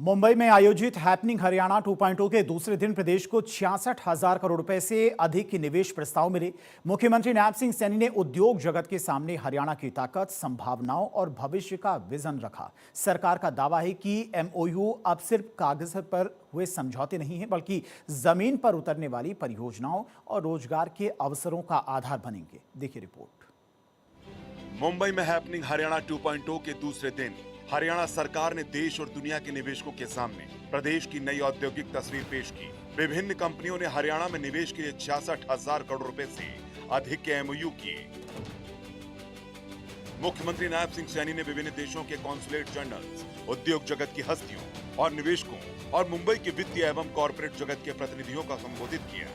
मुंबई में आयोजित हैपनिंग हरियाणा 2.0 के दूसरे दिन प्रदेश को 66,000 करोड़ रुपए से अधिक के निवेश प्रस्ताव मिले। मुख्यमंत्री नायब सिंह सैनी ने उद्योग जगत के सामने हरियाणा की ताकत, संभावनाओं और भविष्य का विजन रखा। सरकार का दावा है कि एमओयू अब सिर्फ कागज पर हुए समझौते नहीं है, बल्कि जमीन पर उतरने वाली परियोजनाओं और रोजगार के अवसरों का आधार बनेंगे। देखिए रिपोर्ट। मुंबई में हैपनिंग हरियाणा 2.0 के दूसरे दिन हरियाणा सरकार ने देश और दुनिया के निवेशकों के सामने प्रदेश की नई औद्योगिक तस्वीर पेश की। विभिन्न कंपनियों ने हरियाणा में निवेश के लिए 66,000 करोड़ रुपए से अधिक के एमओयू किए। मुख्यमंत्री नायब सिंह सैनी ने विभिन्न देशों के कॉन्सुलेट जनरल्स, उद्योग जगत की हस्तियों और निवेशकों और मुंबई के वित्तीय एवं कॉर्पोरेट जगत के प्रतिनिधियों का संबोधित किया।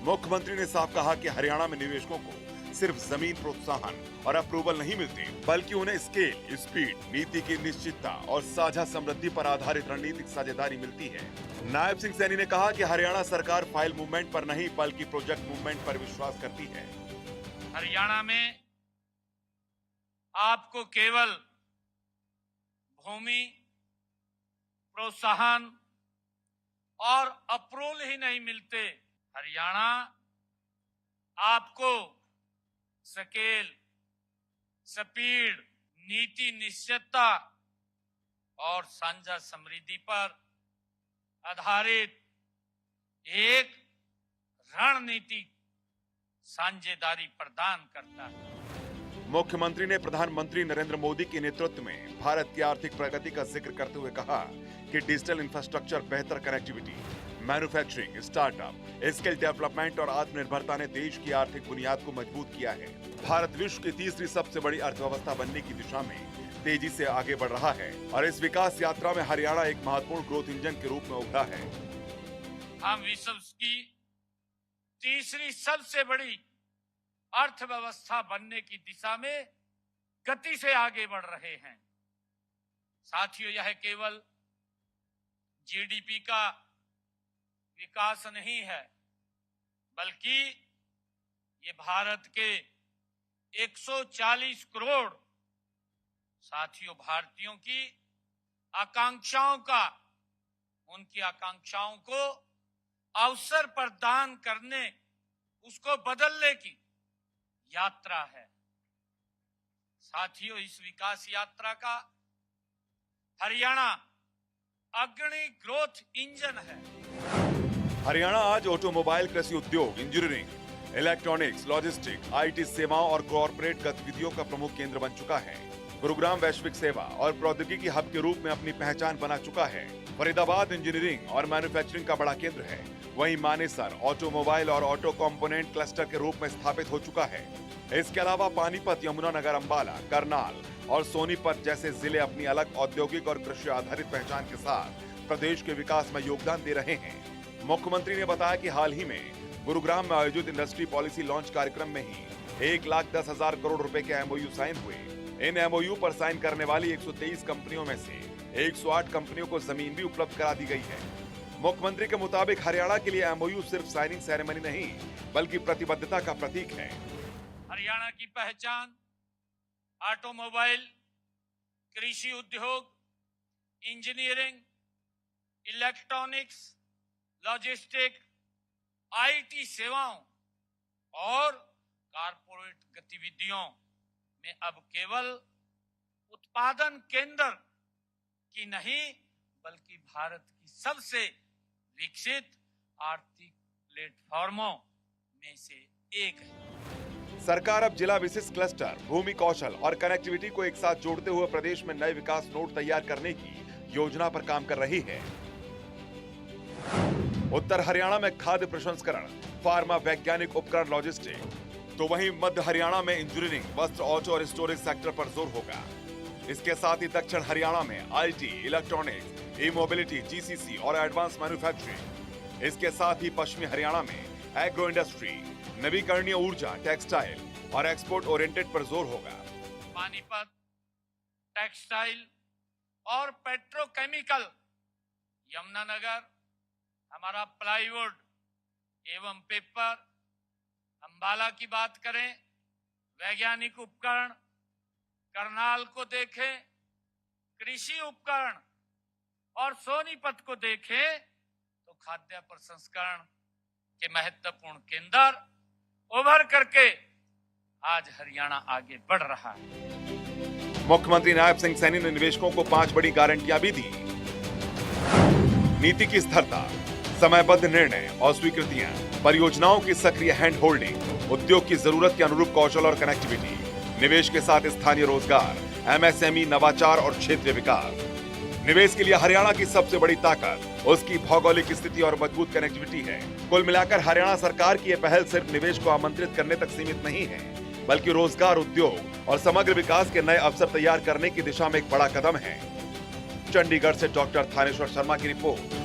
मुख्यमंत्री ने साफ कहा कि हरियाणा में निवेशकों को सिर्फ जमीन प्रोत्साहन और अप्रूवल नहीं मिलते, बल्कि उन्हें स्केल, स्पीड, नीति की निश्चितता और साझा समृद्धि पर आधारित रणनीतिक साझेदारी मिलती है। नायब सिंह सैनी ने कहा कि हरियाणा सरकार फाइल मूवमेंट पर नहीं बल्कि प्रोजेक्ट मूवमेंट पर विश्वास करती है। हरियाणा में आपको केवल भूमि प्रोत्साहन और अप्रूवल ही नहीं मिलते, हरियाणा आपको स्केल, स्पीड, नीति निश्चितता और साझा समृद्धि पर आधारित एक रणनीतिक साझेदारी प्रदान करता है। मुख्यमंत्री ने प्रधानमंत्री नरेंद्र मोदी के नेतृत्व में भारत की आर्थिक प्रगति का जिक्र करते हुए कहा कि डिजिटल इंफ्रास्ट्रक्चर, बेहतर connectivity, manufacturing, startup, skill development और आत्मनिर्भरता ने देश की आर्थिक बुनियाद को मजबूत किया है। भारत विश्व की तीसरी सबसे बड़ी अर्थव्यवस्था बनने की दिशा में तेजी से आगे बढ़ रहा है और इस विकास यात्रा में हरियाणा एक महत्वपूर्ण ग्रोथ इंजन के रूप में उभरा है। हम विश्व की तीसरी सबसे बड़ी अर्थव्यवस्था बनने की दिशा में गति से आगे बढ़ रहे हैं। साथियों, यह केवल जीडीपी का विकास नहीं है, बल्कि ये भारत के 140 करोड़ साथियों भारतीयों की आकांक्षाओं का, उनकी आकांक्षाओं को अवसर प्रदान करने, उसको बदलने की यात्रा है। साथियों, इस विकास यात्रा का हरियाणा अग्रणी ग्रोथ इंजन है। हरियाणा आज ऑटोमोबाइल, कृषि उद्योग, इंजीनियरिंग, इलेक्ट्रॉनिक्स, लॉजिस्टिक, आईटी सेवाओं और कॉर्पोरेट गतिविधियों का प्रमुख केंद्र बन चुका है। गुरुग्राम वैश्विक सेवा और प्रौद्योगिकी हब के रूप में अपनी पहचान बना चुका है। फरीदाबाद इंजीनियरिंग और मैन्युफैक्चरिंग का बड़ा केंद्र है। वहीं मानेसर ऑटोमोबाइल और ऑटो कंपोनेंट क्लस्टर के रूप में स्थापित हो चुका है। इसके अलावा पानीपत, यमुनानगर, अंबाला, करनाल और सोनीपत जैसे जिले अपनी अलग औद्योगिक और कृषि आधारित पहचान के साथ प्रदेश के विकास में योगदान दे रहे हैं। मुख्यमंत्री ने बताया कि हाल ही में गुरुग्राम में आयोजित इंडस्ट्री पॉलिसी लॉन्च कार्यक्रम में ही 1,10,000 करोड़ रुपए के एमओयू साइन हुए। इन एमओयू पर साइन करने वाली 123 कंपनियों में से 108 कंपनियों को जमीन भी उपलब्ध करा दी गई है। मुख्यमंत्री के मुताबिक हरियाणा के लिए एमओयू सिर्फ साइनिंग सेरेमनी नहीं, बल्कि प्रतिबद्धता का प्रतीक है। हरियाणा की पहचान ऑटोमोबाइल, कृषि उद्योग, इंजीनियरिंग, इलेक्ट्रॉनिक्स, लॉजिस्टिक, आईटी सेवाओं और कारपोरेट गतिविधियों में अब केवल उत्पादन केंद्र की नहीं, बल्कि भारत की सबसे विकसित आर्थिक प्लेटफॉर्मों में से एक है। सरकार अब जिला विशिष्ट क्लस्टर, भूमि कौशल और कनेक्टिविटी को एक साथ जोड़ते हुए प्रदेश में नए विकास नोड तैयार करने की योजना पर काम कर रही है। उत्तर हरियाणा में खाद्य प्रसंस्करण, फार्मा, वैज्ञानिक उपकरण, लॉजिस्टिक, तो वहीं मध्य हरियाणा में इंजीनियरिंग, वस्त्र, ऑटो और स्टोरेज सेक्टर पर जोर होगा। इसके साथ ही दक्षिण हरियाणा में IT, electronics, E mobility, GCC और एडवांस मैन्युफैक्चरिंग। इसके साथ ही पश्चिमी हरियाणा में एग्रो इंडस्ट्री, नवीकरणीय ऊर्जा, टेक्सटाइल और एक्सपोर्ट ओरिएंटेड पर जोर होगा। पानीपत टेक्सटाइल और पेट्रोकेमिकल, यमुनानगर हमारा प्लाईवुड एवं पेपर, अंबाला की बात करें, वैज्ञानिक उपकरण, करनाल को देखें, कृषि उपकरण, और सोनीपत को देखें तो खाद्य प्रसंस्करण के महत्वपूर्ण केंद्र उभर करके आज हरियाणा आगे बढ़ रहा है। मुख्यमंत्री नायब सिंह सैनी ने निवेशकों को 5 बड़ी गारंटियां भी दी। नीति की स्थिरता, समयबद्ध निर्णय और स्वीकृतियां, परियोजनाओं की सक्रिय हैंड होल्डिंग, उद्योग की जरूरत के अनुरूप कौशल और कनेक्टिविटी, निवेश के साथ स्थानीय रोजगार, एमएसएमई, नवाचार और क्षेत्रीय विकास। निवेश के लिए हरियाणा की सबसे बड़ी ताकत उसकी भौगोलिक स्थिति और मजबूत कनेक्टिविटी है। कुल मिलाकर हरियाणा सरकार की यह पहल सिर्फ निवेश को आमंत्रित करने तक सीमित नहीं है, बल्कि रोजगार, उद्योग और समग्र विकास के नए अवसर तैयार करने की दिशा में एक बड़ा कदम है। चंडीगढ़ से डॉक्टर थानेश्वर शर्मा की रिपोर्ट।